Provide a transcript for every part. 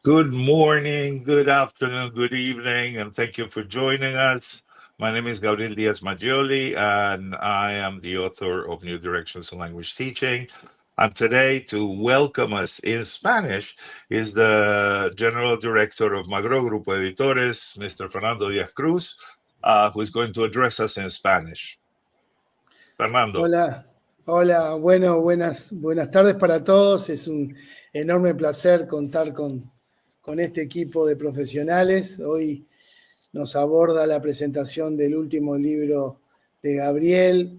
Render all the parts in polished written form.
Good morning, good afternoon, good evening, and thank you for joining us. My name is Gabriel Diaz Maggioli, and I am the author of New Directions in Language Teaching. And today, to welcome us in Spanish, is the General Director of Magro Grupo Editores, Mr. Fernando Diaz Cruz, who is going to address us in Spanish. Fernando. Hola, hola, bueno, buenas tardes para todos. Es un enorme placer contar con este equipo de profesionales. Hoy nos aborda la presentación del último libro de Gabriel,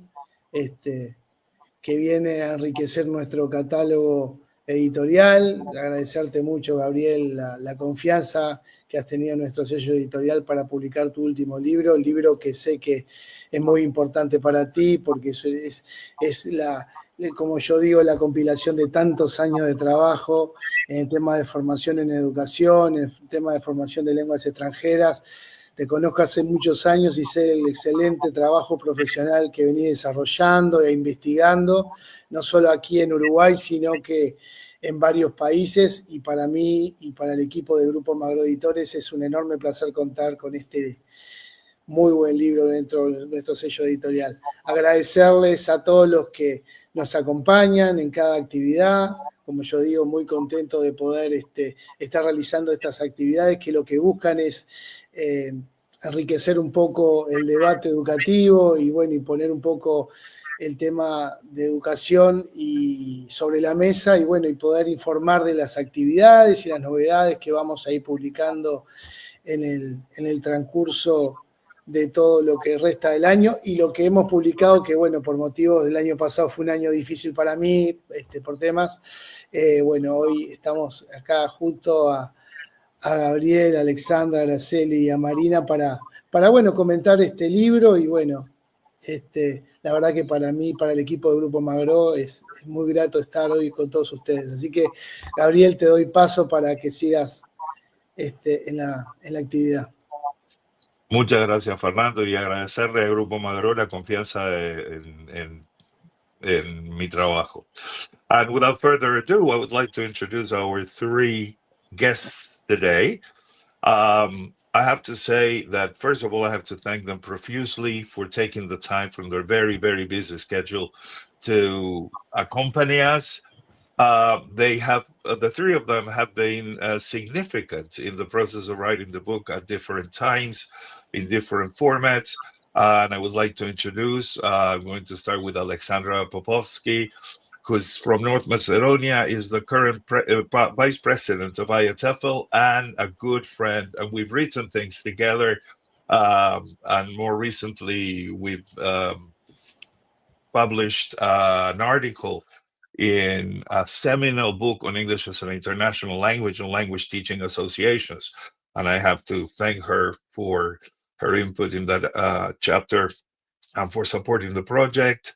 que viene a enriquecer nuestro catálogo editorial. Agradecerte mucho, Gabriel, la confianza que has tenido en nuestro sello editorial para publicar tu último libro, el libro que sé que es muy importante para ti, porque es como yo digo, la compilación de tantos años de trabajo en el tema de formación en educación, en el tema de formación de lenguas extranjeras. Te conozco hace muchos años y sé el excelente trabajo profesional que venís desarrollando e investigando, no solo aquí en Uruguay, sino que en varios países. Y para mí y para el equipo del Grupo Magro Editores es un enorme placer contar con este muy buen libro dentro de nuestro sello editorial. Agradecerles a todos los que nos acompañan en cada actividad. Como yo digo, muy contento de poder estar realizando estas actividades que lo que buscan es enriquecer un poco el debate educativo y poner un poco el tema de educación y sobre la mesa y poder informar de las actividades y las novedades que vamos a ir publicando en el transcurso de todo lo que resta del año y lo que hemos publicado, que por motivos del año pasado fue un año difícil para mí, por temas. Hoy estamos acá junto a Gabriel, a Alexandra, a Araceli y a Marina para comentar este libro y la verdad que para mí, para el equipo del Grupo Magro, es muy grato estar hoy con todos ustedes. Así que, Gabriel, te doy paso para que sigas en la actividad. Muchas gracias, Fernando, y agradecerle al Grupo Magro la confianza en mi trabajo. And without further ado, I would like to introduce our three guests today. I have to say that, first of all, I have to thank them profusely for taking the time from their very, very busy schedule to accompany us. The three of them have been significant in the process of writing the book at different times, in different formats. And I would like to introduce, I'm going to start with Alexandra Popovsky, who's from North Macedonia, is the current vice president of IATEFL and a good friend. And we've written things together. And more recently, we've published an article in a seminal book on English as an international language and language teaching associations. And I have to thank her for her input in that chapter and for supporting the project.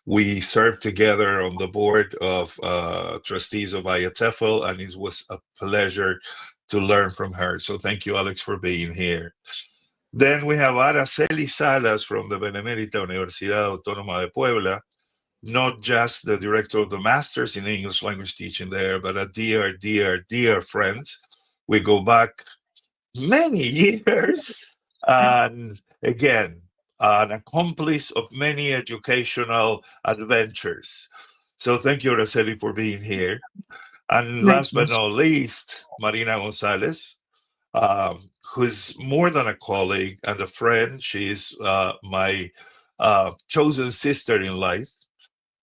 We served together on the board of trustees of IATEFL, and it was a pleasure to learn from her. So thank you, Alex, for being here. Then we have Araceli Salas from the Benemérita Universidad Autónoma de Puebla, not just the director of the Masters in English Language Teaching there, but a dear, dear, dear friend. We go back many years, and again, an accomplice of many educational adventures. So thank you, Araceli, for being here. And last but not least, Marina Gonzalez, who's more than a colleague and a friend. She's my chosen sister in life.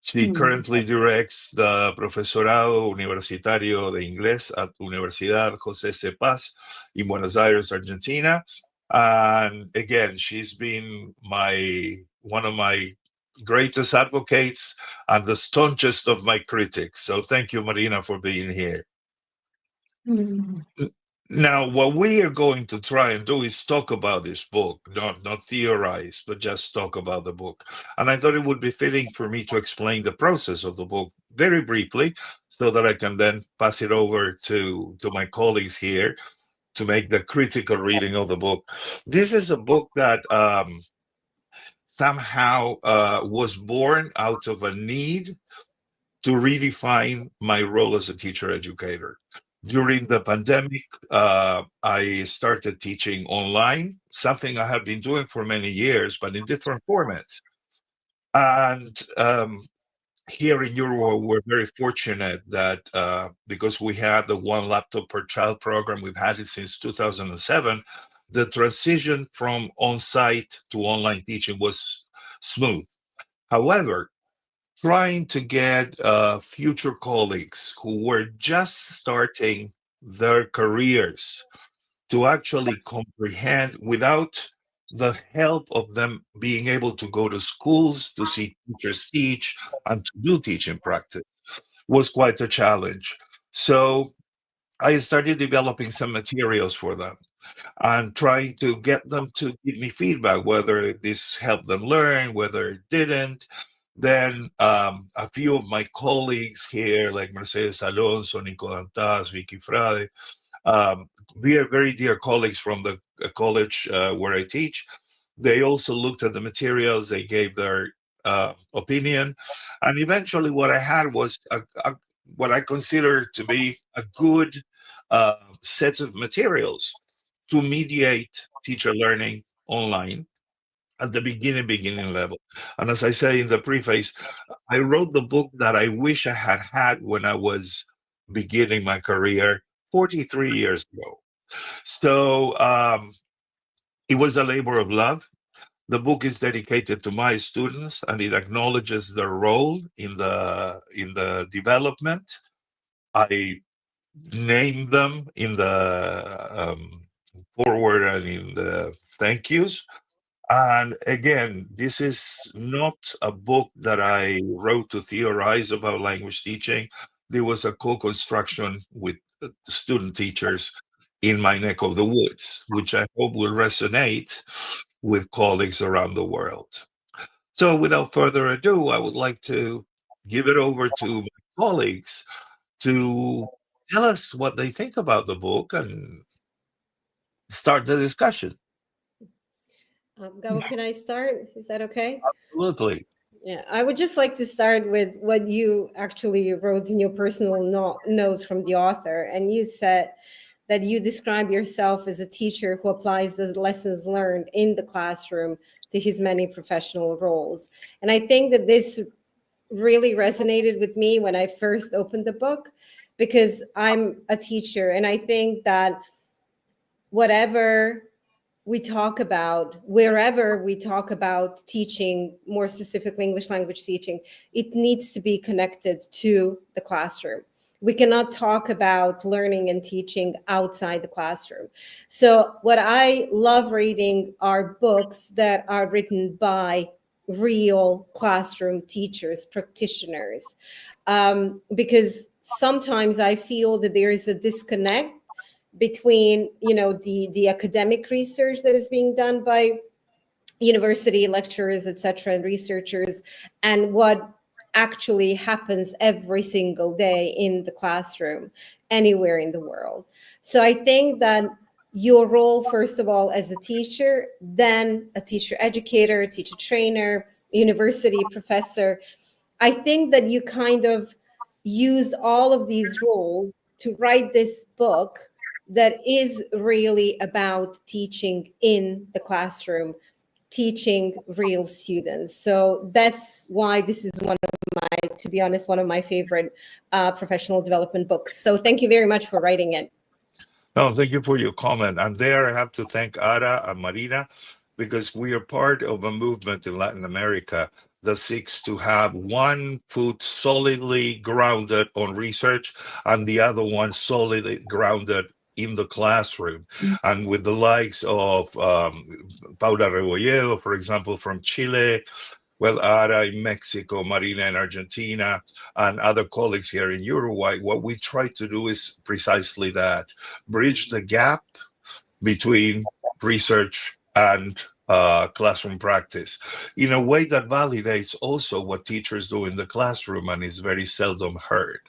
She currently directs the Profesorado Universitario de Inglés at Universidad José C. Paz in Buenos Aires, Argentina. And again, she's been one of my greatest advocates and the staunchest of my critics. So thank you, Marina, for being here. Now, what we are going to try and do is talk about this book, not theorize, but just talk about the book. And I thought it would be fitting for me to explain the process of the book very briefly, so that I can then pass it over to my colleagues here to make the critical reading of the book. This is a book that somehow was born out of a need to redefine my role as a teacher educator. During the pandemic, I started teaching online, something I have been doing for many years, but in different formats. And here in Europe, we're very fortunate that because we had the one laptop per child program, we've had it since 2007, the transition from on-site to online teaching was smooth. However, trying to get future colleagues who were just starting their careers to actually comprehend without the help of them being able to go to schools to see teachers teach and to do teaching practice was quite a challenge. So I started developing some materials for them and trying to get them to give me feedback, whether this helped them learn, whether it didn't. Then a few of my colleagues here, like Mercedes Alonso, Nico Dantas, Vicky Frade, we are very dear colleagues from the college where I teach. They also looked at the materials, they gave their opinion, and eventually what I had was what I consider to be a good set of materials to mediate teacher learning online at the beginning level. And as I say in the preface, I wrote the book that I wish I had had when I was beginning my career 43 years ago. So it was a labor of love. The book is dedicated to my students, and it acknowledges their role in the development. I name them in the forward and in the thank yous. And again, this is not a book that I wrote to theorize about language teaching. There was a co-construction with student teachers in my neck of the woods, which I hope will resonate with colleagues around the world. So without further ado, I would like to give it over to my colleagues to tell us what they think about the book and start the discussion. Gabo, can I start? Is that okay? Absolutely. Yeah, I would just like to start with what you actually wrote in your personal note from the author. And you said that you describe yourself as a teacher who applies the lessons learned in the classroom to his many professional roles. And I think that this really resonated with me when I first opened the book, because I'm a teacher. And I think that whatever we talk about, wherever we talk about teaching, more specifically English language teaching, it needs to be connected to the classroom. We cannot talk about learning and teaching outside the classroom. So what I love reading are books that are written by real classroom teachers, practitioners, because sometimes I feel that there is a disconnect between, the academic research that is being done by university lecturers, etc., and researchers, and what actually happens every single day in the classroom anywhere in the world. So I think that your role, first of all, as a teacher, then a teacher educator, teacher trainer, university professor, I think that you kind of used all of these roles to write this book that is really about teaching in the classroom, teaching real students. So that's why this is to be honest, one of my favorite professional development books. So thank you very much for writing it. No, thank you for your comment. And there I have to thank Ada and Marina, because we are part of a movement in Latin America that seeks to have one foot solidly grounded on research and the other one solidly grounded in the classroom. And with the likes of Paula Rebolledo, for example, from Chile, well, Ara in Mexico, Marina in Argentina, and other colleagues here in Uruguay, what we try to do is precisely that: bridge the gap between research and classroom practice in a way that validates also what teachers do in the classroom and is very seldom heard.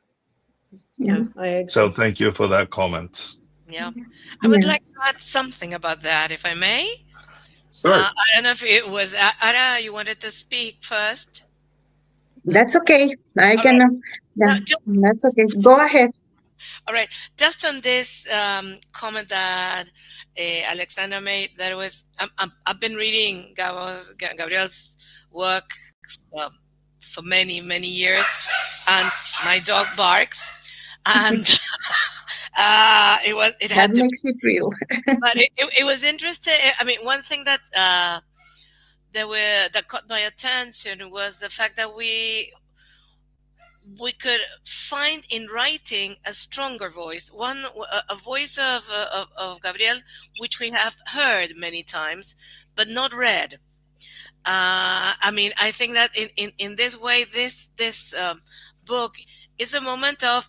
Yeah, I agree. So thank you for that comment. Yeah, I would like to add something about that, if I may. Sure. I don't know if it was Ara, you wanted to speak first? That's okay. I All can. right. Yeah, No, that's okay. Go ahead. All right. Just on this comment that Alexandra made, that was I've been reading Gabriel's work uh, for many, many years, and my dog barks, and it That had to, makes it real. but it was interesting. I mean, one thing that that caught my attention was the fact that we could find in writing a stronger voice, a voice of Gabriel, which we have heard many times, but not read. I mean, I think that in this way, this book is a moment of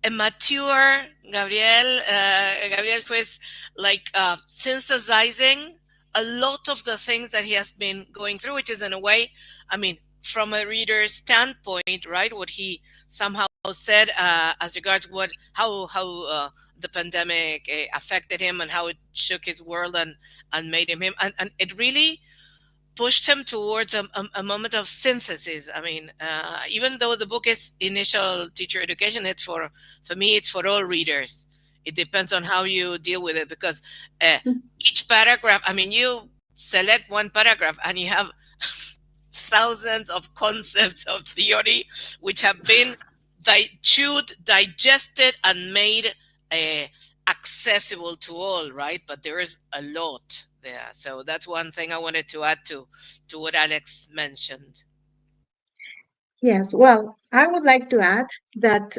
a mature Gabriel, who is like synthesizing a lot of the things that he has been going through, which is in a way, I mean, from a reader's standpoint, right? What he somehow said as regards how the pandemic affected him and how it shook his world and made him, and it really pushed him towards a moment of synthesis. I mean, even though the book is initial teacher education, it's for me, it's for all readers. It depends on how you deal with it, because each paragraph, I mean, you select one paragraph and you have thousands of concepts of theory which have been chewed, digested, and made accessible to all, right? But there is a lot there. So that's one thing I wanted to add to what Alex mentioned. Yes, well, I would like to add that,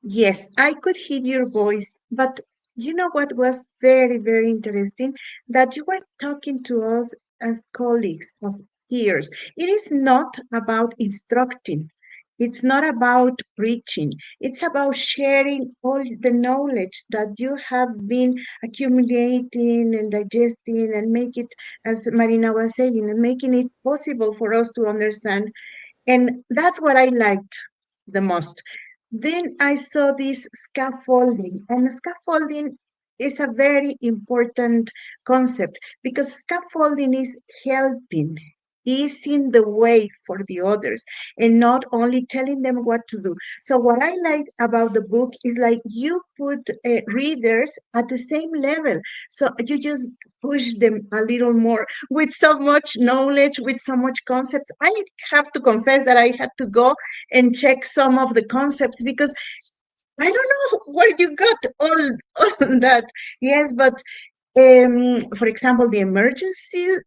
yes, I could hear your voice, but you know what was very, very interesting? That you were talking to us as colleagues, as peers. It is not about instructing. It's not about preaching. It's about sharing all the knowledge that you have been accumulating and digesting and make it, as Marina was saying, and making it possible for us to understand, and that's what I liked the most. Then I saw this scaffolding, and scaffolding is a very important concept because scaffolding is helping, easing the way for the others, and not only telling them what to do. So what I like about the book is like you put readers at the same level. So you just push them a little more with so much knowledge, with so much concepts. I have to confess that I had to go and check some of the concepts because I don't know where you got all that. Yes, but for example, the emergencies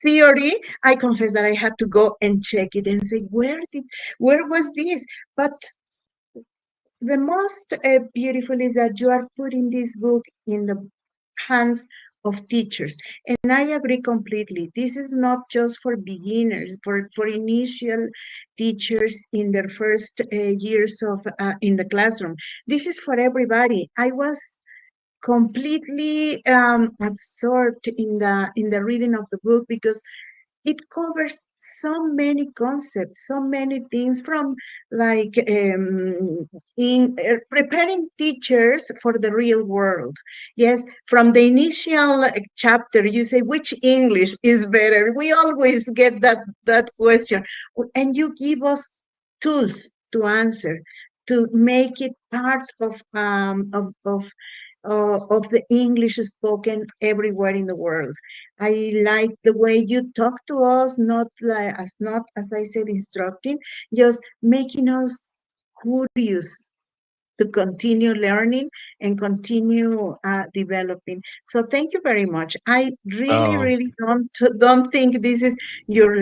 theory, I confess that I had to go and check it and say, where was this? But the most beautiful is that you are putting this book in the hands of teachers. And I agree completely. This is not just for beginners, for initial teachers in their first years of in the classroom. This is for everybody. I was completely absorbed in the reading of the book because it covers so many concepts, so many things, from like in preparing teachers for the real world. Yes, from the initial chapter, you say which English is better. We always get that question, and you give us tools to answer, to make it part of the English spoken everywhere in the world. I like the way you talk to us, not as I said, instructing, just making us curious to continue learning and continue developing. So thank you very much. I really, Oh, really don't think this is your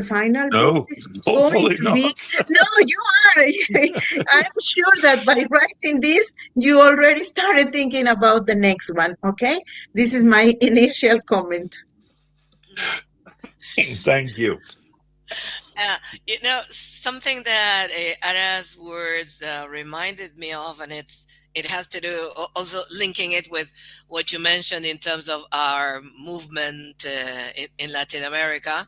final book. no, This is going hopefully to be. not. No, you are. I'm sure that by writing this, you already started thinking about the next one. Okay, this is my initial comment. Thank you. You know, something that Ada's words reminded me of, and it has to do also linking it with what you mentioned in terms of our movement in Latin America,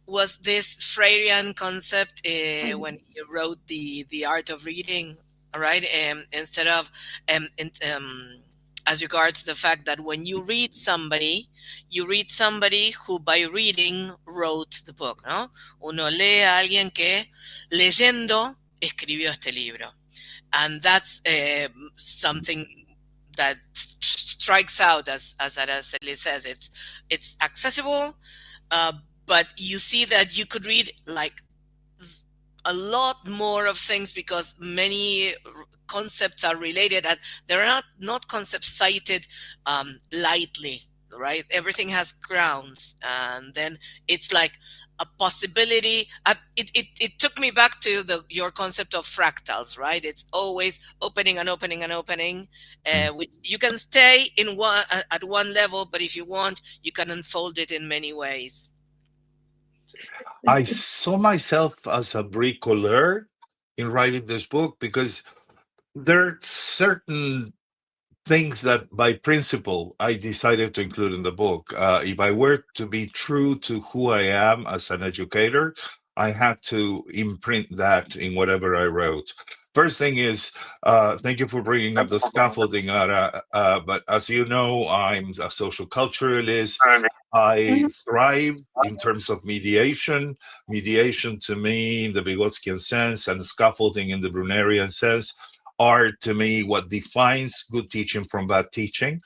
was this Freirean concept when he wrote the Art of Reading, right? Instead of as regards the fact that when you read somebody who by reading wrote the book, ¿no? Uno lee a alguien que leyendo escribió este libro. And that's something that strikes out, as Araceli says. It's accessible, but you see that you could read like a lot more of things because many concepts are related, and they're not concepts cited lightly, right? Everything has grounds, and then it's like a possibility. It took me back to your concept of fractals, right? It's always opening and opening and opening. Which you can stay in at one level, but if you want, you can unfold it in many ways. I saw myself as a bricoleur in writing this book because there are certain things that by principle I decided to include in the book. If I were to be true to who I am as an educator, I had to imprint that in whatever I wrote. First thing is, thank you for bringing up the scaffolding, Ara. But as you know, I'm a social culturalist. I thrive in terms of mediation. Mediation to me, in the Vygotskian sense, and scaffolding in the Brunerian sense, are to me what defines good teaching from bad teaching,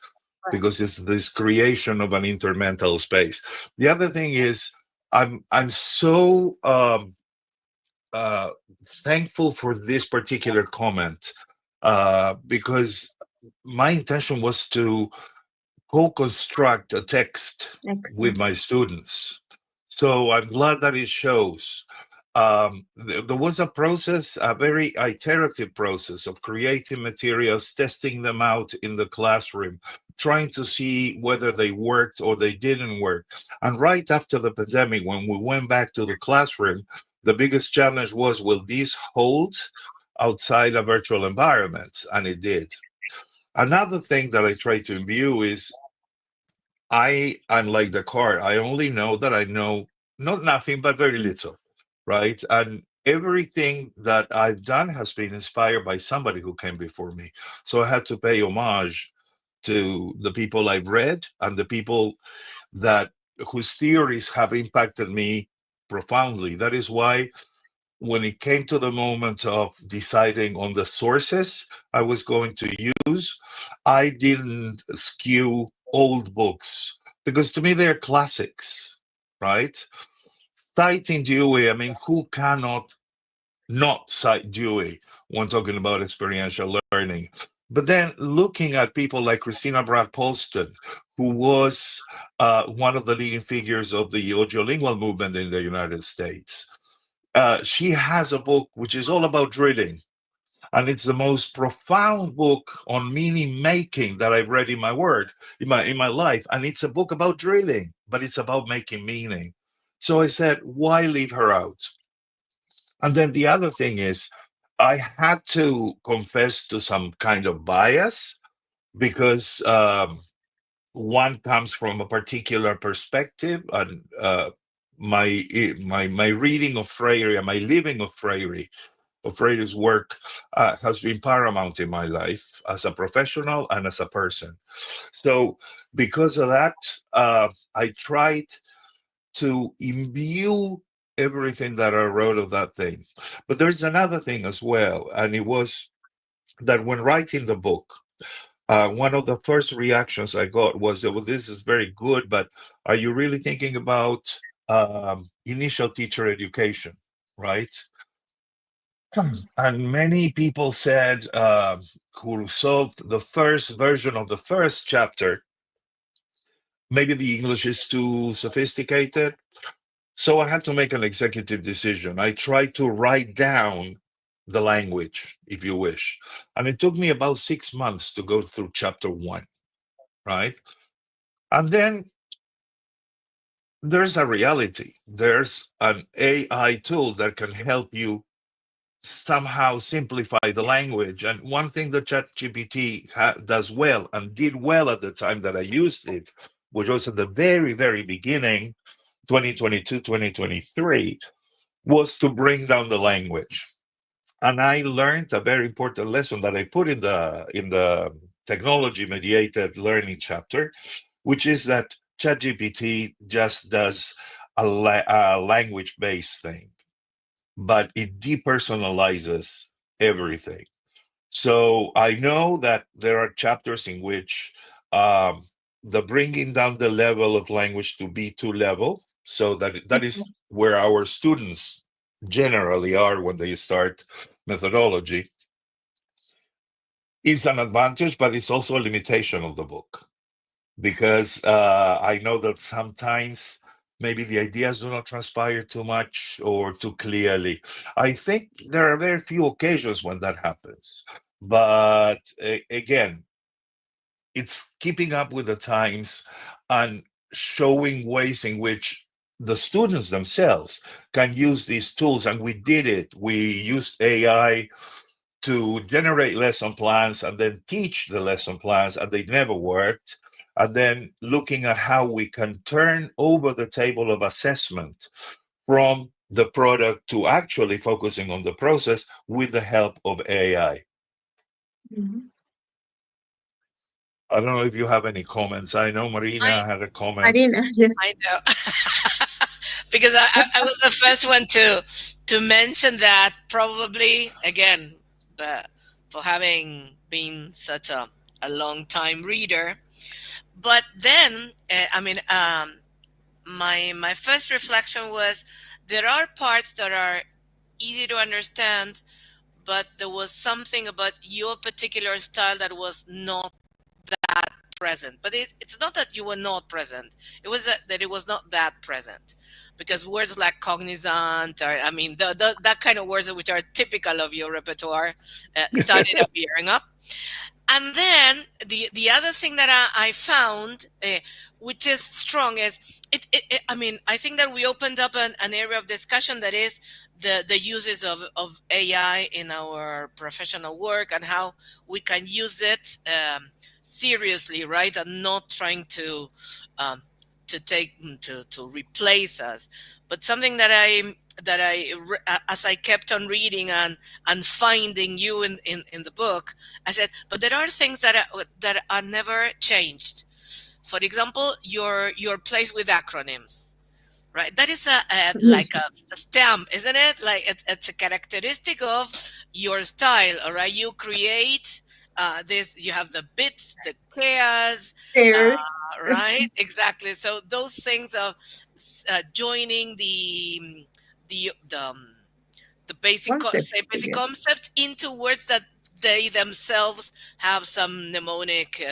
because it's this creation of an intermental space. The other thing is, I'm so thankful for this particular comment, because my intention was to co-construct a text with my students. So I'm glad that it shows. There was a process, a very iterative process of creating materials, testing them out in the classroom, trying to see whether they worked or they didn't work. And right after the pandemic, when we went back to the classroom, the biggest challenge was, will these hold outside a virtual environment? And it did. Another thing that I try to imbue is, I'm like Descartes. I only know that I know not nothing, but very little, right? And everything that I've done has been inspired by somebody who came before me. So I had to pay homage to the people I've read and the people that whose theories have impacted me profoundly. That is why when it came to the moment of deciding on the sources I was going to use, I didn't skew old books, because to me they're classics, right? Citing Dewey, I mean, who cannot not cite Dewey when talking about experiential learning? But then looking at people like Christina Brad Polston, who was one of the leading figures of the audiolingual movement in the United States. She has a book which is all about drilling, and it's the most profound book on meaning making that I've read in my life. And it's a book about drilling, but it's about making meaning. So I said, why leave her out? And then the other thing is, I had to confess to some kind of bias, because one comes from a particular perspective, and my reading of Freire, my living of Freire's work has been paramount in my life as a professional and as a person. So because of that, I tried to imbue everything that I wrote of that thing. But there's another thing as well, and it was that when writing the book, one of the first reactions I got was that, well, this is very good, but are you really thinking about initial teacher education, right? And many people said, who saw the first version of the first chapter, maybe the English is too sophisticated. So I had to make an executive decision. I tried to write down the language, if you wish. And it took me about 6 months to go through chapter 1, right? And then there's a reality. There's an AI tool that can help you somehow simplify the language. And one thing that ChatGPT does well, and did well at the time that I used it, which was at the very, very beginning, 2022, 2023, was to bring down the language. And I learned a very important lesson that I put in the technology mediated learning chapter, which is that ChatGPT just does a language based thing. but it depersonalizes everything. So I know that there are chapters in which the bringing down the level of language to B2 level, so that is where our students generally are when they start methodology, is an advantage, but it's also a limitation of the book, because I know that sometimes maybe the ideas do not transpire too much or too clearly. I think there are very few occasions when that happens. But again, it's keeping up with the times and showing ways in which the students themselves can use these tools. And we did it. We used AI to generate lesson plans and then teach the lesson plans, and they never worked. And then looking at how we can turn over the table of assessment from the product to actually focusing on the process with the help of AI. Mhm. I don't know if you have any comments. I know Marina had a comment. Marina, yes. I know. Because I was the first one to mention that, probably, again, but for having been such a long time reader. But then, my first reflection was, there are parts that are easy to understand, but there was something about your particular style that was not that present. But it's not that you were not present. It was that it was not that present. Because words like cognizant, or that kind of words which are typical of your repertoire, started appearing up. And then the other thing that I found, which is strong, is I think that we opened up an area of discussion, that is the uses of AI in our professional work, and how we can use it seriously, right, and not trying to replace us. But something that as I kept on reading and finding you in the book, I said, but there are things that are never changed. For example, your place with acronyms, right? That is like a stamp, isn't it? Like it's a characteristic of your style, all right? You create this. You have the bits, the cares, There. right? Exactly. So those things of joining the basic Concept, basic yes. concepts into words that they themselves have some mnemonic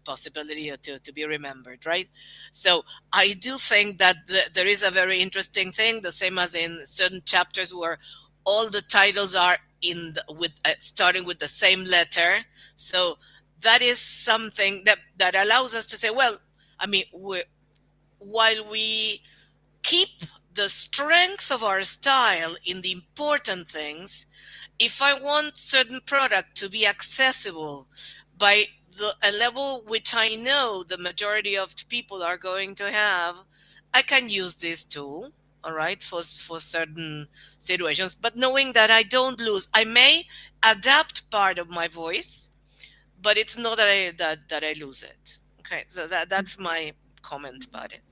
possibility to be remembered, right? So I do think that there is a very interesting thing, the same as in certain chapters where all the titles are starting with the same letter. So that is something that allows us to say, well, while we keep the strength of our style in the important things, if I want certain product to be accessible by a level which I know the majority of people are going to have, I can use this tool, all right, for certain situations, but knowing that I don't lose. I may adapt part of my voice, but it's not that I lose it. Okay, so that's my comment about it.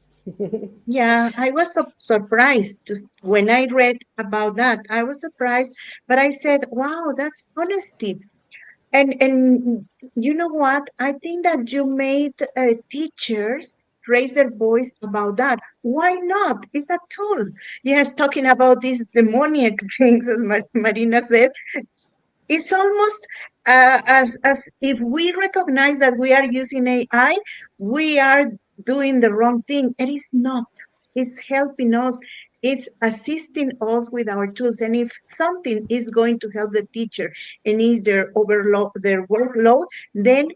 Yeah, I was surprised when I read about that. I was surprised, but I said, "Wow, that's honesty." And you know what? I think that you made teachers raise their voice about that. Why not? It's a tool. Yes, talking about these demoniac things, as Marina said, it's almost as if we recognize that we are using AI, we are doing the wrong thing. It is not. It's helping us. It's assisting us with our tools. And if something is going to help the teacher and is their their workload, then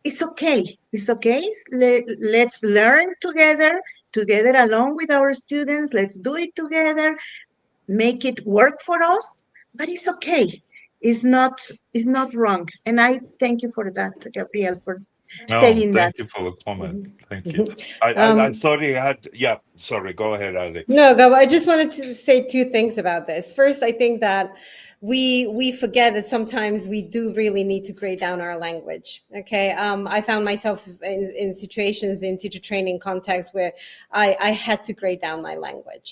it's okay. It's okay. Let's learn together along with our students. Let's do it together, make it work for us, but it's okay. It's not wrong. And I thank you for that, Gabriel, for No, saying that. thank you for the comment. Mhm. Thank you. I Um, thought he had, yeah, sorry, go ahead, Alex. No, Gabo, I just wanted to say two things about this. First, I think that we forget that sometimes we do really need to grade down our language. Okay, I found myself in situations in teacher training context where I had to grade down my language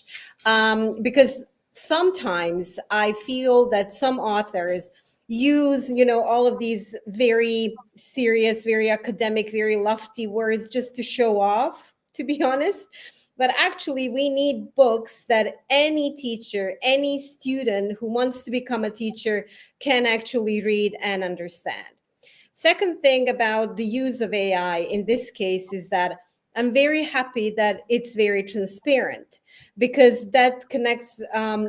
because sometimes I feel that some authors use, all of these very serious, very academic, very lofty words just to show off, to be honest. But actually, we need books that any teacher, any student who wants to become a teacher can actually read and understand. Second thing about the use of AI in this case is that I'm very happy that it's very transparent, because that connects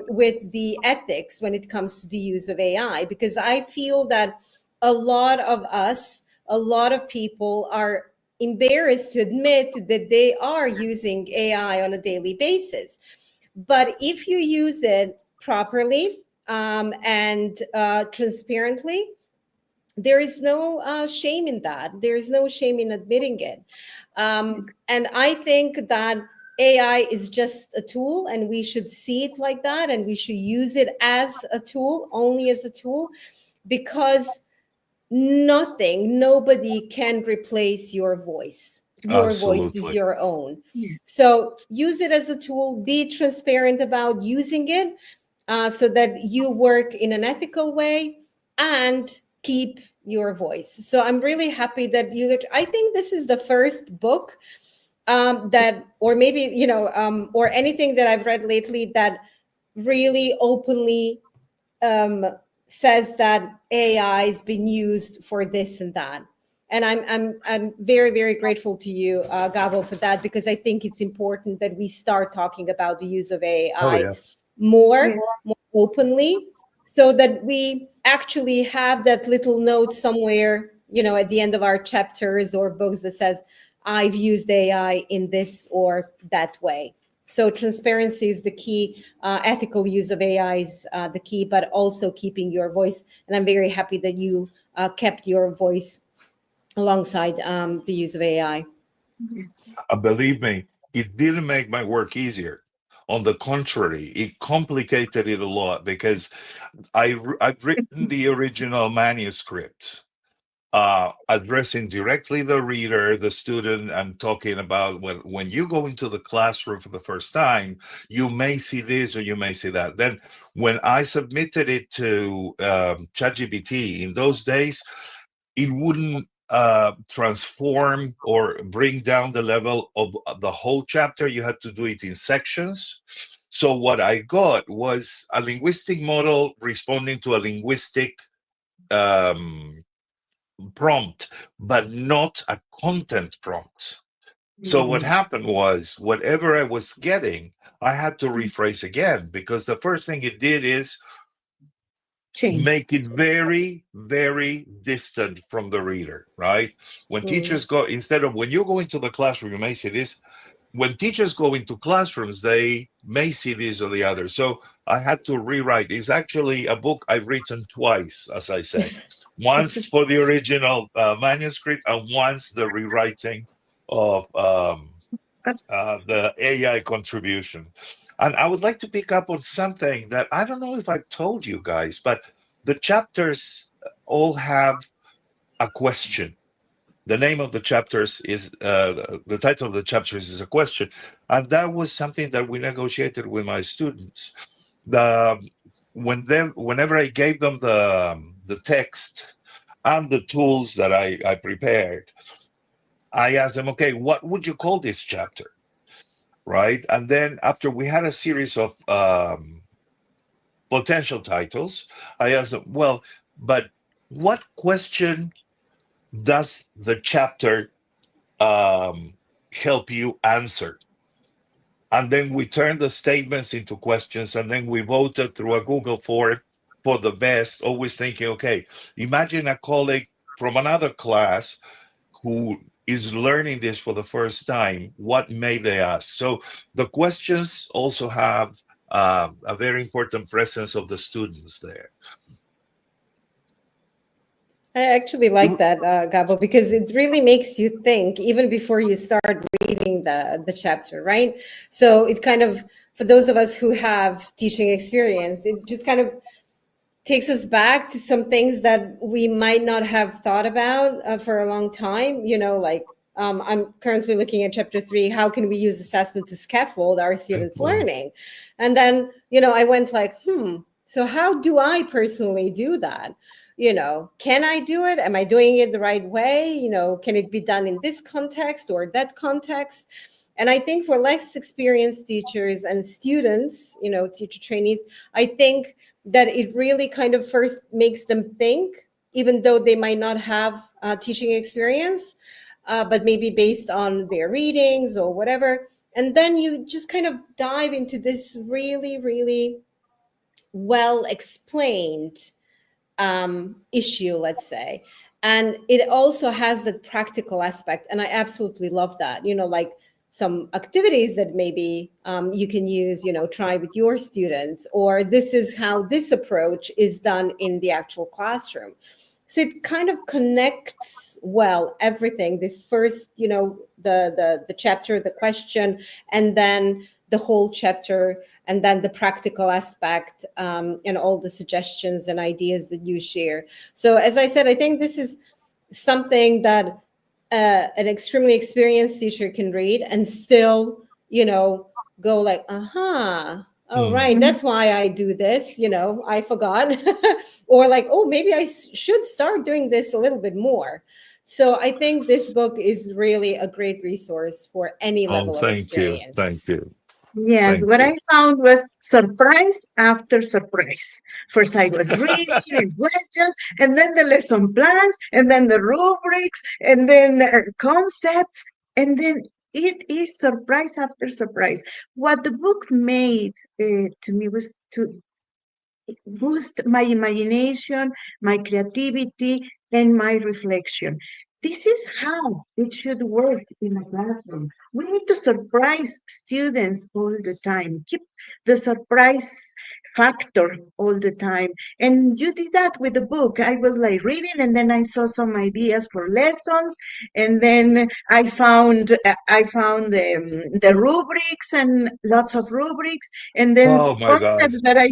with the ethics when it comes to the use of AI, because I feel that a lot of us, a lot of people are embarrassed to admit that they are using AI on a daily basis. But if you use it properly and transparently, there is no shame in that. There is no shame in admitting it. And I think that AI is just a tool, and we should see it like that, and we should use it as a tool, only as a tool, because nobody can replace your voice. Your voice is Absolutely. your own. Yes. So use it as a tool, be transparent about using it so that you work in an ethical way and keep your voice. So I'm really happy that I think this is the first book that, or maybe, or anything that I've read lately that really openly says that AI has been used for this and that. And I'm very, very grateful to you, Gabo, for that, because I think it's important that we start talking about the use of AI Oh yeah. more Yes. openly, so that we actually have that little note somewhere, at the end of our chapters or books that says, I've used AI in this or that way. So transparency is the key. Ethical use of AI is the key, but also keeping your voice. And I'm very happy that you kept your voice alongside the use of AI. Yes. Believe me, it didn't make my work easier. On the contrary, it complicated it a lot, because I've written the original manuscript, addressing directly the reader, the student, and talking about when you go into the classroom for the first time, you may see this or you may see that. Then when I submitted it to ChatGPT in those days, it wouldn't transform or bring down the level of the whole chapter. You had to do it in sections. So what I got was a linguistic model responding to a linguistic prompt, but not a content prompt. So what happened was, whatever I was getting, I had to rephrase again, because the first thing it did is Change. make it very, very distant from the reader, right? When teachers go, instead of when you go into the classroom, you may see this. When teachers go into classrooms, they may see this or the other. So I had to rewrite. It's actually a book I've written twice, as I say. Once for the original manuscript, and once the rewriting of the AI contribution. And I would like to pick up on something that I don't know if I told you guys, but the chapters all have a question. The name of the chapters is the title of the chapters is a question, and that was something that we negotiated with my students. Whenever I gave them the text and the tools that I prepared, I asked them, okay, what would you call this chapter? Right. And then after we had a series of potential titles, I asked them, well, but what question does the chapter help you answer? And then we turned the statements into questions, and then we voted through a Google form for the best, always thinking, okay, imagine a colleague from another class who is learning this for the first time, what may they ask? So the questions also have a very important presence of the students there. I actually like that, Gabo, because it really makes you think even before you start reading the chapter, right? So it kind of, for those of us who have teaching experience, it just kind of takes us back to some things that we might not have thought about for a long time, like I'm currently looking at chapter 3, how can we use assessment to scaffold our students' learning? And then, I went like, so how do I personally do that? Can I do it? Am I doing it the right way? Can it be done in this context or that context? And I think for less experienced teachers and students, teacher trainees, I think that it really kind of first makes them think, even though they might not have teaching experience, but maybe based on their readings or whatever. And then you just kind of dive into this really, really well explained issue, let's say. And it also has the practical aspect. And I absolutely love that, like some activities that maybe you can use, try with your students, or this is how this approach is done in the actual classroom. So it kind of connects well everything. This first, the chapter, the question, and then the whole chapter, and then the practical aspect, and all the suggestions and ideas that you share. So as I said, I think this is something that an extremely experienced teacher can read and still, go like, oh, right, that's why I do this, I forgot. Or like, oh, maybe I should start doing this a little bit more. So I think this book is really a great resource for any level of experience. Thank you. Yes, what I found was surprise after surprise. First, I was reading and questions, and then the lesson plans, and then the rubrics, and then concepts, and then it is surprise after surprise. What the book made to me was to boost my imagination, my creativity, and my reflection. This is how it should work in a classroom. We need to surprise students all the time. Keep the surprise factor all the time. And you did that with the book. I was like reading, and then I saw some ideas for lessons, and then I found the rubrics and lots of rubrics, and then concepts that I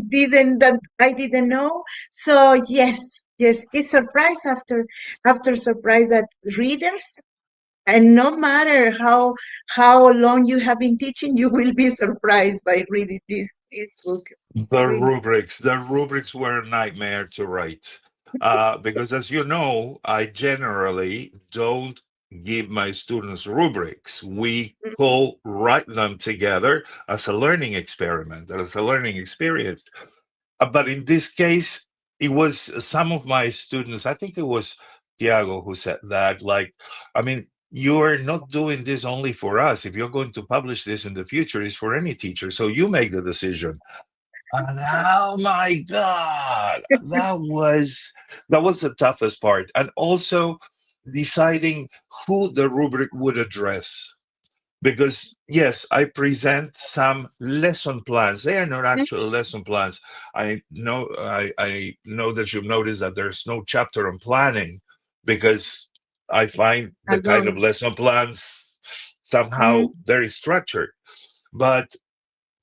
didn't know. So yes, it's surprise after surprise that readers, and no matter how long you have been teaching, you will be surprised by reading this book. The rubrics were a nightmare to write, because as you know, I generally don't give my students rubrics. We co-write them together as a learning experiment, as a learning experience. But in this case, it was some of my students, I think it was Tiago who said that, like, I mean, you're not doing this only for us. If you're going to publish this in the future, it's for any teacher. So you make the decision. And oh my God, that was the toughest part. And also deciding who the rubric would address. Because yes, I present some lesson plans. They are not actual lesson plans. I know that you've noticed that there's no chapter on planning, because I find the kind of lesson plans somehow very structured. But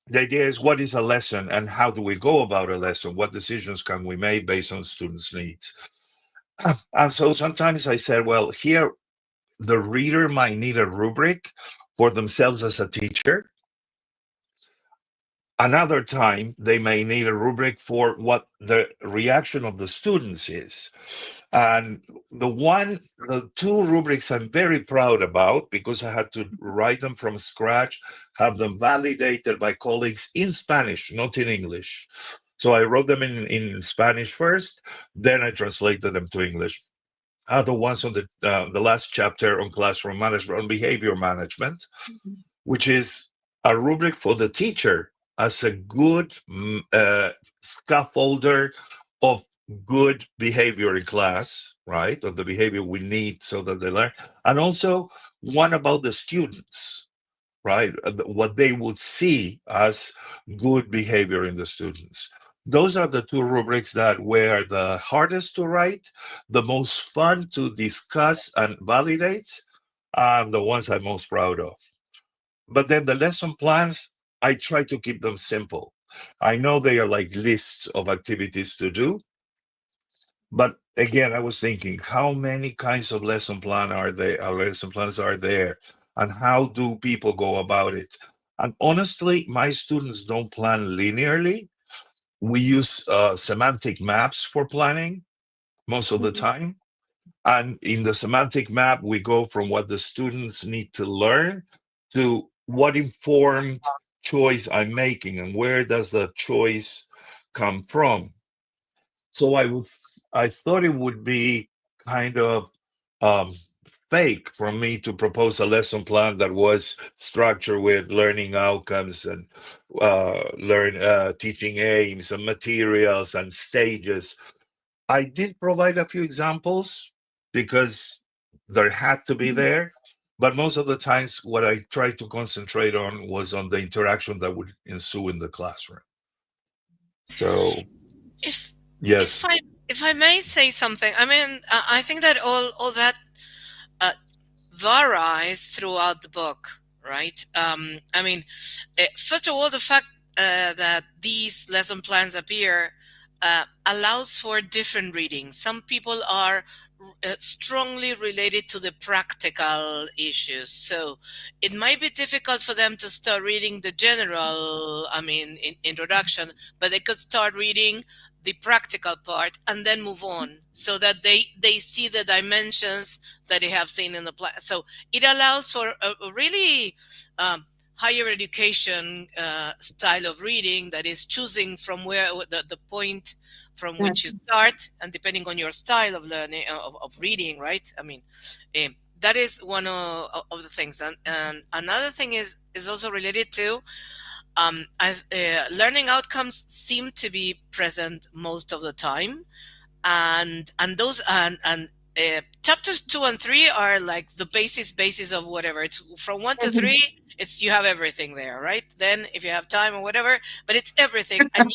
the idea is, what is a lesson and how do we go about a lesson? What decisions can we make based on students' needs? And so sometimes I said, well, here the reader might need a rubric for themselves as a teacher. Another time, they may need a rubric for what the reaction of the students is. And the two rubrics I'm very proud about, because I had to write them from scratch, have them validated by colleagues in Spanish, not in English. So I wrote them in Spanish first, then I translated them to English. Are the ones on the last chapter on classroom management, on behavior management, which is a rubric for the teacher as a good scaffolder of good behavior in class, right? Of the behavior we need so that they learn. And also one about the students, right? What they would see as good behavior in the students. Those are the two rubrics that were the hardest to write, the most fun to discuss and validate, and the ones I'm most proud of. But then the lesson plans, I try to keep them simple. I know they are like lists of activities to do, But again, I was thinking, how many kinds of lesson plans are there, and how do people go about it? And honestly, my students don't plan linearly. We use semantic maps for planning most of the time. And in the semantic map, we go from what the students need to learn to what informed choice I'm making and where does the choice come from. So I thought it would be kind of um, fake for me to propose a lesson plan that was structured with learning outcomes and teaching aims and materials and stages. I did provide a few examples because there had to be there, but most of the times what I tried to concentrate on was on the interaction that would ensue in the classroom. So If yes. if I may say something, I mean, I think that all that varies throughout the book, right? I mean, first of all, the fact that these lesson plans appear allows for different readings. Some people are strongly related to the practical issues, so it might be difficult for them to start reading the general, introduction, but they could start reading the practical part and then move on, so that they see the dimensions that they have seen in the plan. So it allows for a really higher education style of reading, that is choosing from where the point from which you start, and depending on your style of learning, of reading, right? I mean, that is one of the things. And another thing is also related to learning outcomes seem to be present most of the time, and those chapters 2 and 3 are like the basis of whatever. It's from 1 to 3. It's, you have everything there, right? Then if you have time or whatever, but it's everything, and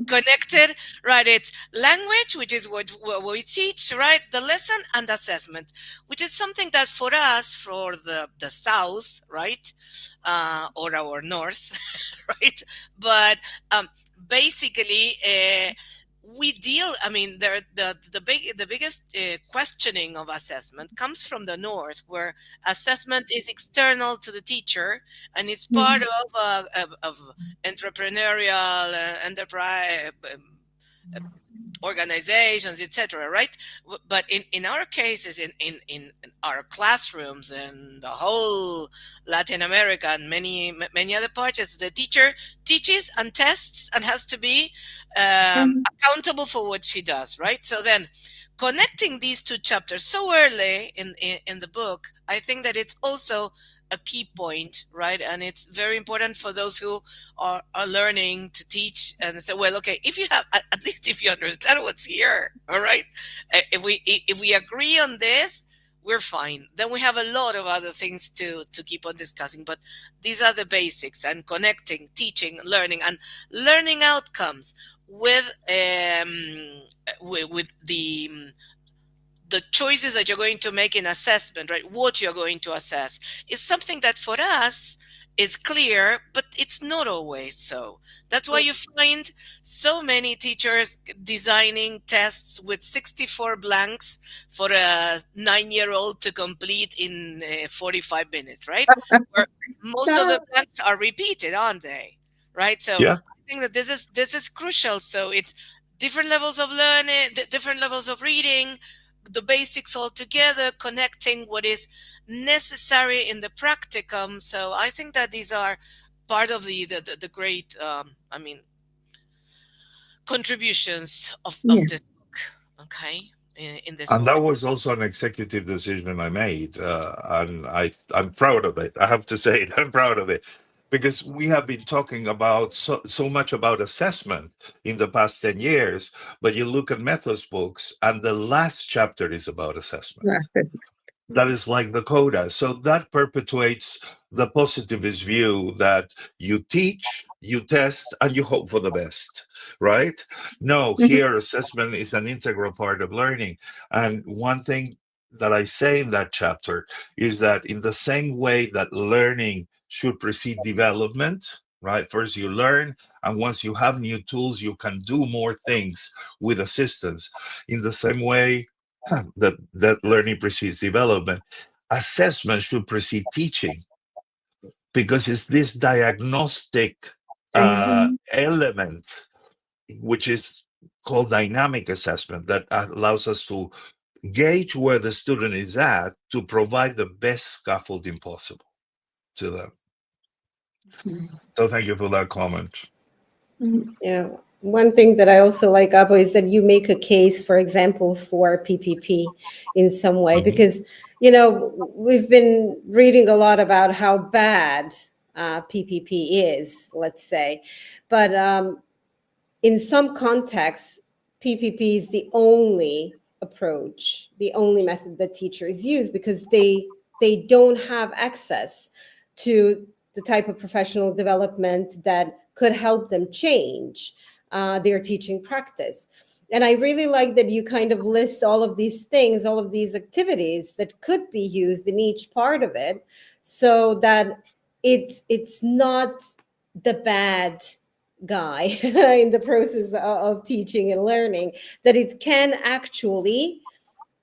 connected, right? It's language, which is what we teach, right? The lesson and assessment, which is something that for us, for the South, right, or our North, right? But basically, we deal. I mean, the biggest questioning of assessment comes from the North, where assessment is external to the teacher, and it's part of entrepreneurial enterprise organizations, etc., right? But in our cases, in our classrooms and the whole Latin America and many other parts, the teacher teaches and tests and has to be accountable for what she does, right? So then connecting these two chapters so early in the book, I think that it's also a key point, right? And it's very important for those who are learning to teach and say, well, okay, if you have, at least if you understand what's here, all right, if we agree on this, we're fine. Then we have a lot of other things to keep on discussing, but these are the basics, and connecting, teaching, learning, and learning outcomes with the choices that you're going to make in assessment, right? What you're going to assess is something that for us is clear, but it's not always so. That's why you find so many teachers designing tests with 64 blanks for a 9-year-old to complete in 45 minutes, right? Where most of the blanks are repeated, aren't they? Right? So Yeah. I think that this is crucial. So it's different levels of learning, different levels of reading, the basics all together, connecting what is necessary in the practicum. So I think that these are part of the great, contributions of this book. Okay, in this And book. that was also an executive decision I made, and I'm proud of it. I have to say it. I'm proud of it, because we have been talking about so much about assessment in the past 10 years, but you look at methods books, and the last chapter is about assessment. That is like the coda. So that perpetuates the positivist view that you teach, you test, and you hope for the best, right? No, here assessment is an integral part of learning. And one thing that I say in that chapter is that in the same way that learning should precede development, right? First you learn, and once you have new tools, you can do more things with assistance. In the same way that learning precedes development, assessment should precede teaching, because it's this diagnostic Mhm. element, which is called dynamic assessment, that allows us to gauge where the student is at to provide the best scaffolding possible to them. So thank you for that comment. Mhm. Yeah. One thing that I also like, Abo, is that you make a case, for example, for PPP in some way, Mhm. because, you know, we've been reading a lot about how bad PPP is, let's say. But in some contexts, PPP is the only approach, the only method that teachers use, because they don't have access to the type of professional development that could help them change their teaching practice. And I really like that you kind of list all of these things, all of these activities that could be used in each part of it, so that it's not the bad guy in the process of teaching and learning, that it can actually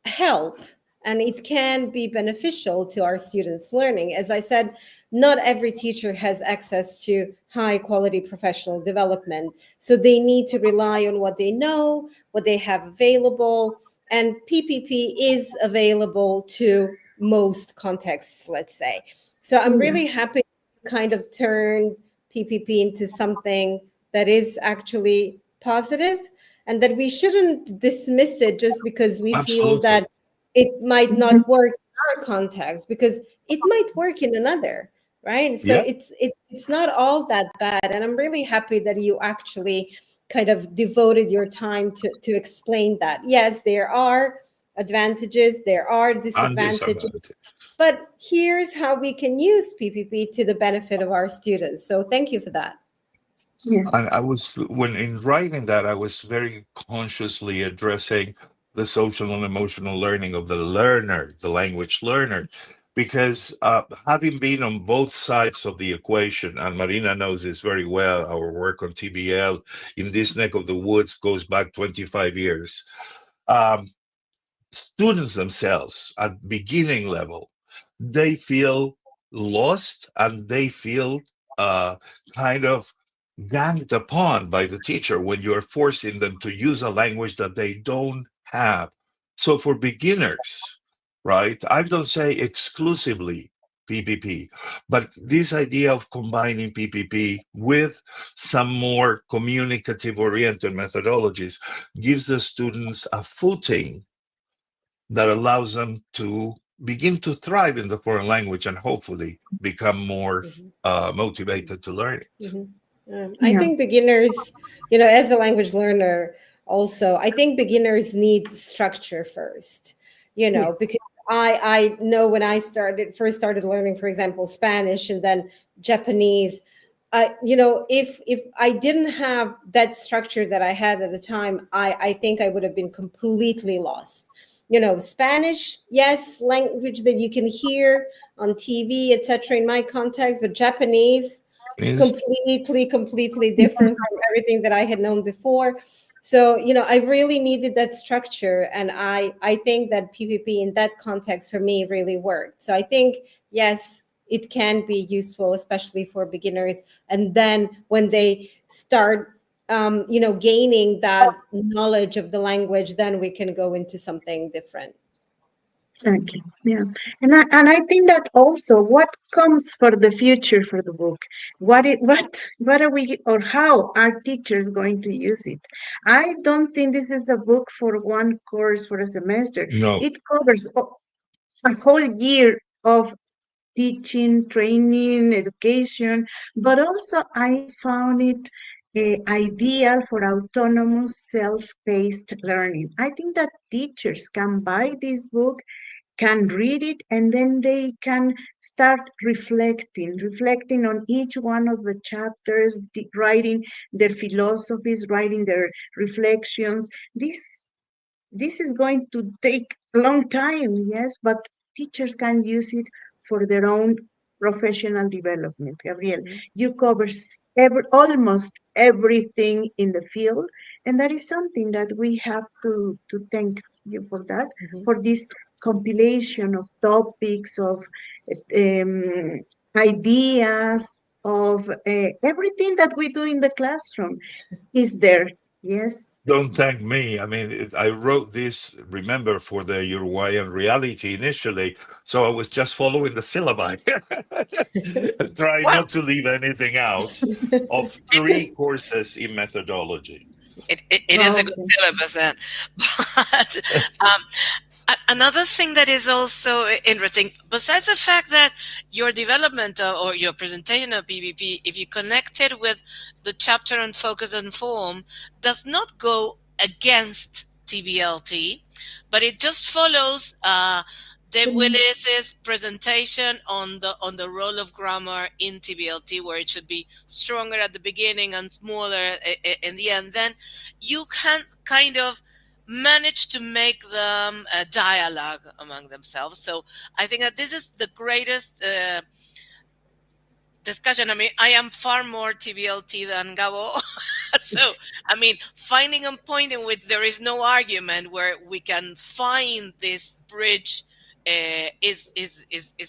help and it can be beneficial to our students' learning. As I said, not every teacher has access to high quality professional development. So they need to rely on what they know, what they have available. And PPP is available to most contexts, let's say. So I'm Yeah. really happy to kind of turn PPP into something that is actually positive, and that we shouldn't dismiss it just because we feel Absolutely. that it might Mhm. not work in our context, because it might work in another, right? So Yeah. it's not all that bad. And I'm really happy that you actually kind of devoted your time to explain that. Yes, there are advantages, there are And disadvantages, disadvantage. but here's how we can use PPP to the benefit of our students. So thank you for that. Yes. And I was, when in writing that, I was very consciously addressing the social and emotional learning of the learner, the language learner, because having been on both sides of the equation, and Marina knows this very well, our work on TBL in this neck of the woods goes back 25 years. Um, Students themselves at beginning level, they feel lost, and they feel uh, kind of ganged upon by the teacher when you're forcing them to use a language that they don't have. So for beginners, right, I don't say exclusively PPP, but this idea of combining PPP with some more communicative oriented methodologies gives the students a footing that allows them to begin to thrive in the foreign language and hopefully become more motivated to learn it. I Yeah. think beginners, you know, as a language learner, also, I think beginners need structure first, you know, Yes. because I know when I first started learning, for example, Spanish and then Japanese, you know, if I didn't have that structure that I had at the time, I think I would have been completely lost. You know, Spanish, yes, language that you can hear on TV, etc. in my context, but Japanese, Is completely different from everything that I had known before. So, you know, I really needed that structure. And I think that PPP in that context for me really worked. So I think, yes, it can be useful, especially for beginners. And then when they start, you know, gaining that knowledge of the language, then we can go into something different. Exactly. Yeah. And I think that also what comes for the future for the book, what are we, or how are teachers going to use it? I don't think this is a book for one course for a semester. no, It covers a whole year of teaching, training, education, but also I found it ideal for autonomous, self-paced learning. I think that teachers can buy this book, can read it, and then they can start reflecting on each one of the chapters, writing their philosophies, writing their reflections. This is going to take a long time, yes, but teachers can use it for their own professional development, Gabriel. You cover almost everything in the field, and that is something that we have to thank you for that, for this compilation of topics, of ideas, of everything that we do in the classroom is there. Yes. Don't thank me. I mean, I wrote this, remember, for the Uruguayan reality initially. So I was just following the syllabi, try Well, not to leave anything out of 3 courses in methodology. it is a good syllabus then. But another thing that is also interesting, besides the fact that your development or your presentation of PPP, if you connect it with the chapter on focus and form, does not go against TBLT, but it just follows Dave Willis's presentation on the role of grammar in TBLT, where it should be stronger at the beginning and smaller in the end. Then you can kind of manage to make them a dialogue among themselves. So I think that this is the greatest discussion. I mean, I am far more TBLT than Gabo. So, I mean, finding a point in which there is no argument, where we can find this bridge is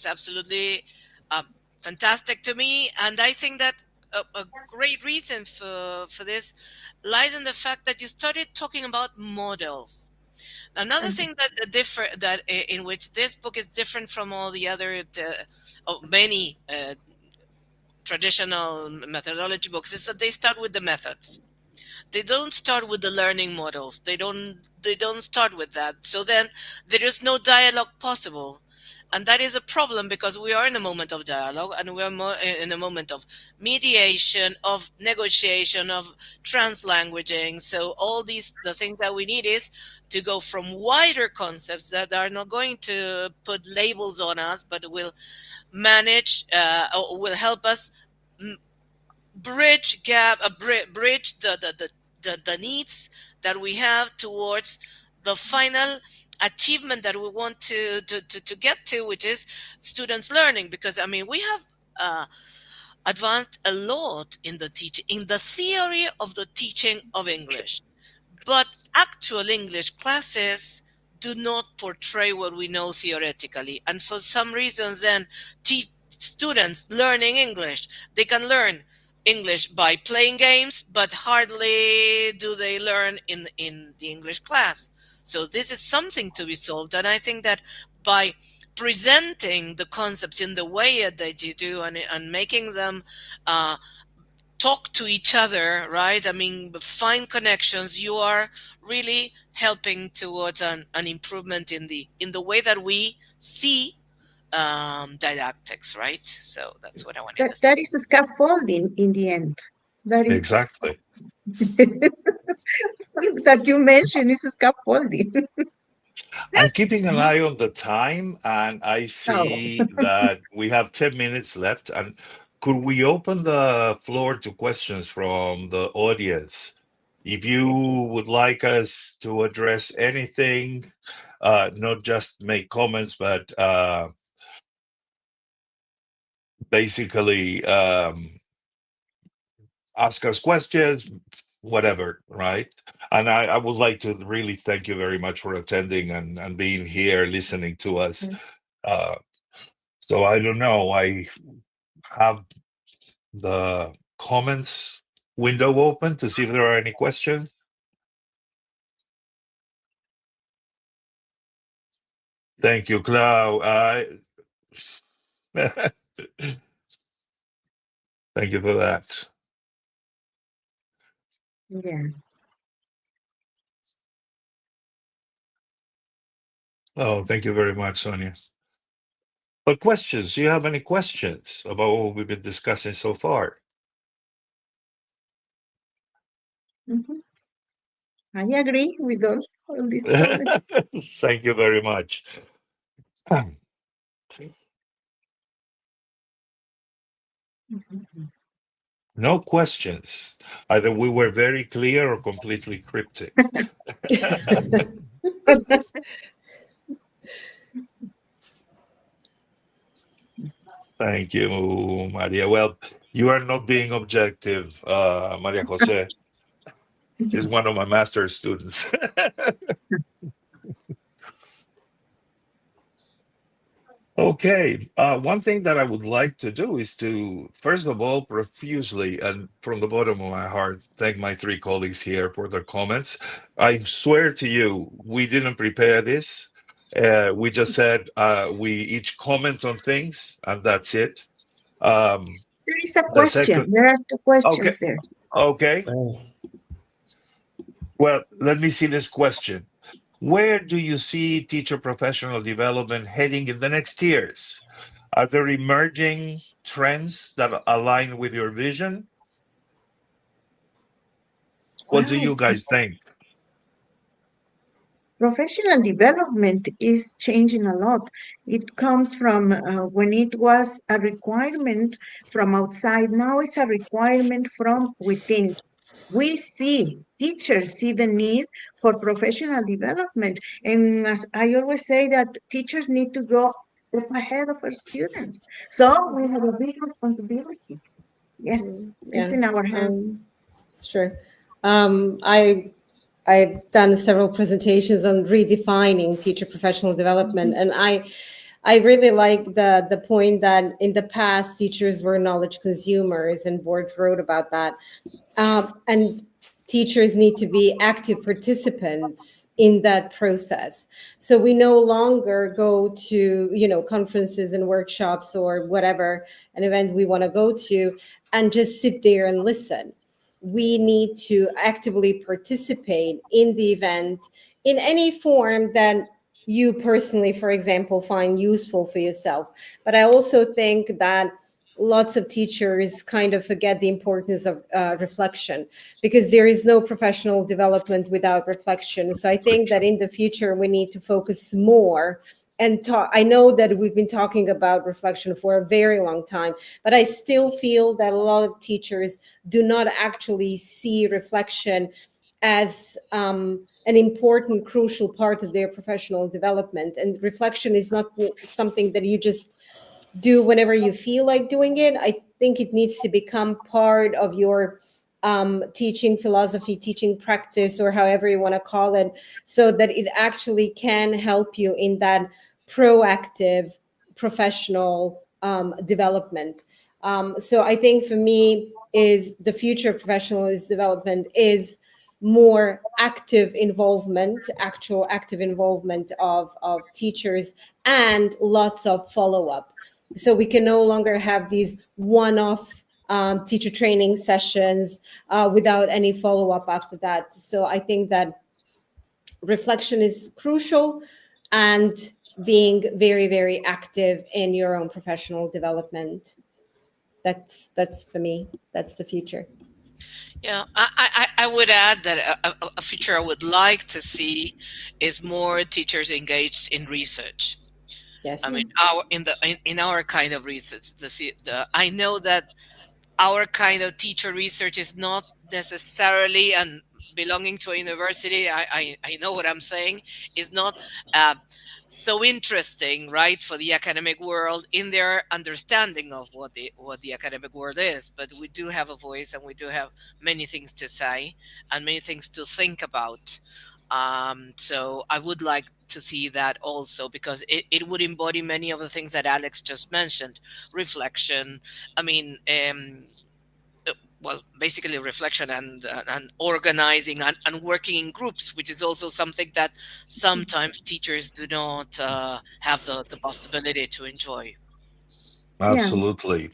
absolutely fantastic to me. And I think that a great reason for this lies in the fact that you started talking about models. Another thing that in which this book is different from all the other many traditional methodology books is that they start with the methods. They don't start with the learning models. They don't start with that. So then there is no dialogue possible. And that is a problem, because we are in a moment of dialogue, and we are in a moment of mediation, of negotiation, of translanguaging. So all the things that we need is to go from wider concepts that are not going to put labels on us, but will manage or will help us bridge the needs that we have towards the final achievement that we want to get to, which is students learning. Because I mean, we have advanced a lot in the teaching, in the theory of the teaching of English, but actual English classes do not portray what we know theoretically. And for some reasons, then students learning English, they can learn English by playing games, but hardly do they learn in the English class. So this is something to be solved. And I think that by presenting the concepts in the way that you do, and making them talk to each other, right? I mean, find connections, you are really helping towards an improvement in the way that we see didactics, right? So that's what I wanted to say. That is a scaffolding in the end. That is Exactly. that you mentioned is a scaffolding. I'm keeping an eye on the time, and I see that we have 10 minutes left. And could we open the floor to questions from the audience? If you would like us to address anything, not just make comments, but basically ask us questions, whatever, right? And I would like to really thank you very much for attending and being here, listening to us. So I don't know, I have the comments window open to see if there are any questions. Thank you, Clau. Thank you for that. Yes. Oh, thank you very much, Sonia. But questions, do you have any questions about what we've been discussing so far? I agree with all these comments. Thank you very much. No questions. Either we were very clear or completely cryptic. Thank you, Maria. Well, you are not being objective, Maria Jose. She's one of my master's students. Okay, one thing that I would like to do is to, first of all, profusely and from the bottom of my heart, thank my three colleagues here for their comments. I swear to you, we didn't prepare this. We just said we each comment on things, and that's it. There is a The question. second, There are two okay, questions there. okay. Oh, Well, let me see this question. Where do you see teacher professional development heading in the next years? Are there emerging trends that align with your vision? What do Wow. you guys think? Professional development is changing a lot. It comes from when it was a requirement from outside. Now it's a requirement from within. We see, teachers see the need for professional development. And as I always say that teachers need to go step ahead of our students. So we have a big responsibility. Yes, it's Yeah, in our hands. it's true. I've done several presentations on redefining teacher professional development, and I really like the point that in the past teachers were knowledge consumers, and boards wrote about that. And teachers need to be active participants in that process. So we no longer go to conferences and workshops or whatever an event we want to go to and just sit there and listen. We need to actively participate in the event in any form that you personally, for example, find useful for yourself. But I also think that lots of teachers kind of forget the importance of reflection, because there is no professional development without reflection. So I think that in the future we need to focus more and talk. I know that we've been talking about reflection for a very long time, but I still feel that a lot of teachers do not actually see reflection as an important, crucial part of their professional development. And reflection is not something that you just do whenever you feel like doing it. I think it needs to become part of your teaching philosophy, teaching practice, or however you want to call it, so that it actually can help you in that proactive professional development. So I think for me is the future of professional development is more active involvement, actual active involvement of teachers, and lots of follow-up. So we can no longer have these one-off teacher training sessions without any follow-up after that. So I think that reflection is crucial, and being very, very active in your own professional development. That's for me. That's the future. Yeah, I would add that a feature I would like to see is more teachers engaged in research. Yes. I mean, in our kind of research, I know that our kind of teacher research is not necessarily, and belonging to a university, I know what I'm saying, is not so interesting, right, for the academic world in their understanding of what the academic world is. But we do have a voice, and we do have many things to say and many things to think about. So I would like to see that also, because it would embody many of the things that Alex just mentioned: reflection. I mean, well, basically reflection and organizing and working in groups, which is also something that sometimes teachers do not have the possibility to enjoy. Yeah. Absolutely.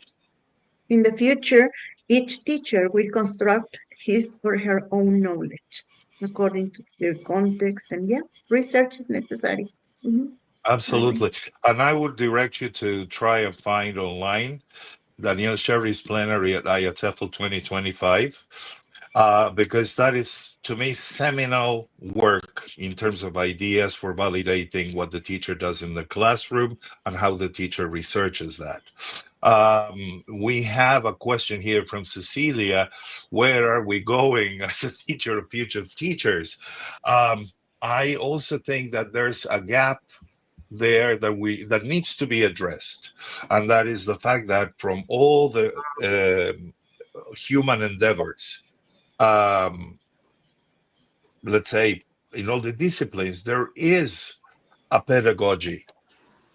In the future, each teacher will construct his or her own knowledge according to their context. And yeah, research is necessary. Mhm. I agree. Absolutely. And I would direct you to try and find online Daniel Sherry's plenary at IATEFL 2025, because that is, to me, seminal work in terms of ideas for validating what the teacher does in the classroom and how the teacher researches that. We have a question here from Cecilia. Where are we going as a teacher of future teachers? I also think that there's a gap there that needs to be addressed, and that is the fact that from all the human endeavors, let's say in all the disciplines, there is a pedagogy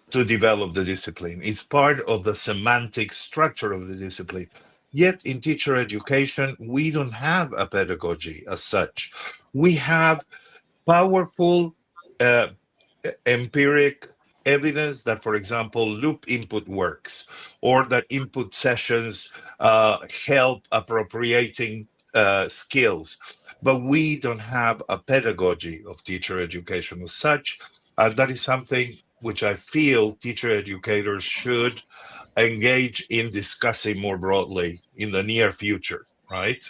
to develop the discipline. It's part of the semantic structure of the discipline. Yet in teacher education, we don't have a pedagogy as such. We have powerful empiric evidence that, for example, loop input works, or that input sessions help appropriating skills. But we don't have a pedagogy of teacher education as such. And that is something which I feel teacher educators should engage in discussing more broadly in the near future, right?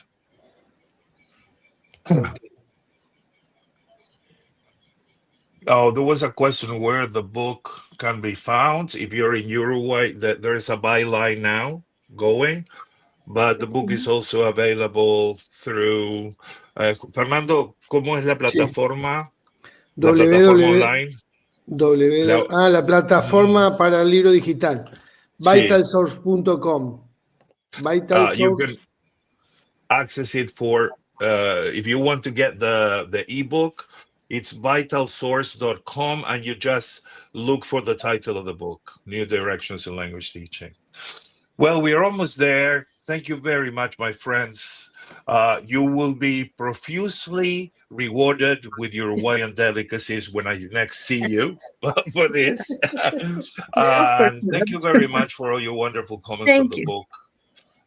Oh, there was a question where the book can be found. If you're in Uruguay, that there is a byline now going, but the book is also available through Fernando, ¿cómo es la plataforma? La plataforma online. La plataforma para el libro digital. Vitalsource.com. You can access it for if you want to get the ebook. It's vitalsource.com, and you just look for the title of the book, New Directions in Language Teaching. Well, we are almost there. Thank you very much, my friends. You will be profusely rewarded with your Hawaiian delicacies when I next see you for this. And thank you very much for all your wonderful comments on the book.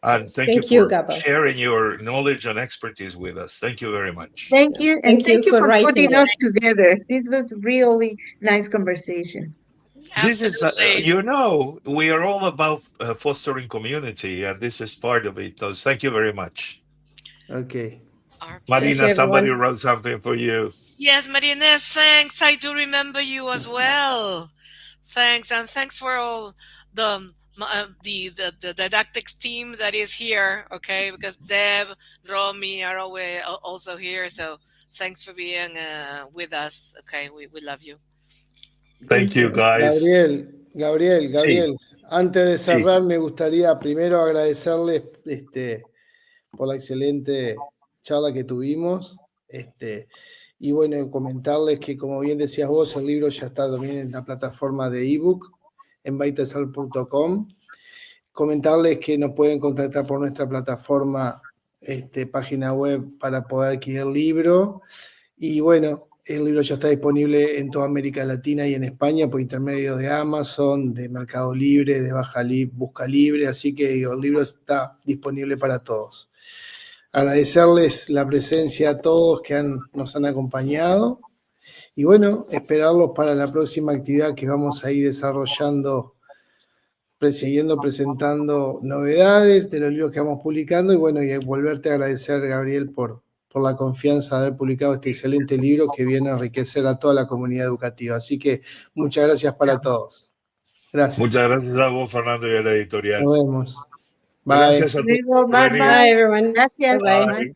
And thank you for Gabo. sharing your knowledge and expertise with us. Thank you very much. Thank you. And thank you for putting it. us together. This was really nice conversation. This is, we are all about fostering community, and this is part of it. So thank you very much. Okay. Marina, somebody wrote something for you. Yes, Marina, thanks. I do remember you as well. Thanks, and thanks for all the didactics team that is here, okay? Because Deb, Romy are always also here, so thanks for being with us, okay? We love you. Thank you, guys. Gabriel, Sí. Antes de cerrar, me gustaría primero agradecerles por la excelente charla que tuvimos, y bueno, comentarles que, como bien decías vos, el libro ya está también en la plataforma de ebook, en vitalsource.com. Comentarles que nos pueden contactar por nuestra plataforma, página web, para poder adquirir el libro. Y bueno, el libro ya está disponible en toda América Latina y en España por intermedio de Amazon, de Mercado Libre, de Busca Libre, así que el libro está disponible para todos. Agradecerles la presencia a todos que nos han acompañado y bueno, esperarlos para la próxima actividad que vamos a ir desarrollando, siguiendo presentando novedades de los libros que vamos publicando y bueno, y volverte a agradecer, Gabriel, por la confianza de haber publicado este excelente libro que viene a enriquecer a toda la comunidad educativa. Así que muchas gracias para todos. Gracias. Muchas gracias a vos, Fernando, y a la editorial. Nos vemos. Bye. Gracias a todos. Bye, Bye, everyone. Gracias. Bye-bye. Bye.